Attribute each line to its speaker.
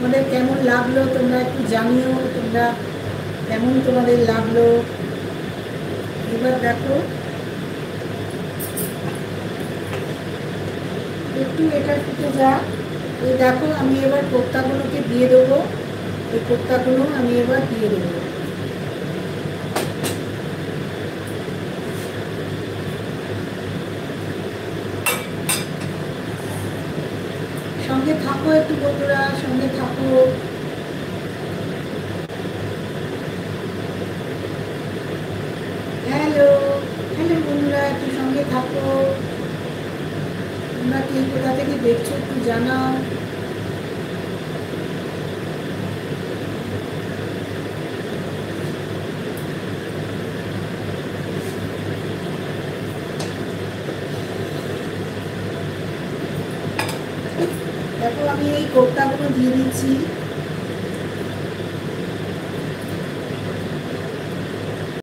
Speaker 1: তোমাদের কেমন লাগলো তোমরা একটু জানিও, তোমরা কেমন তোমাদের লাগলো। এবার দেখো একটু এটা ফুটে যাক। এই দেখো আমি এবার কোপ্তাগুলোকে দিয়ে দেবো, এই কোপ্তাগুলো আমি এবার দিয়ে দেবো। সঙ্গে থাকো একটু বন্ধুরা, সঙ্গে থাকো। হ্যালো হ্যালো বন্ধুরা, একটু সঙ্গে থাকো। তোমরা কে কোথা থেকে দেখছো একটু জানাও। দেখো আমি এই কোপ্তাগুলো দিয়ে দিচ্ছি।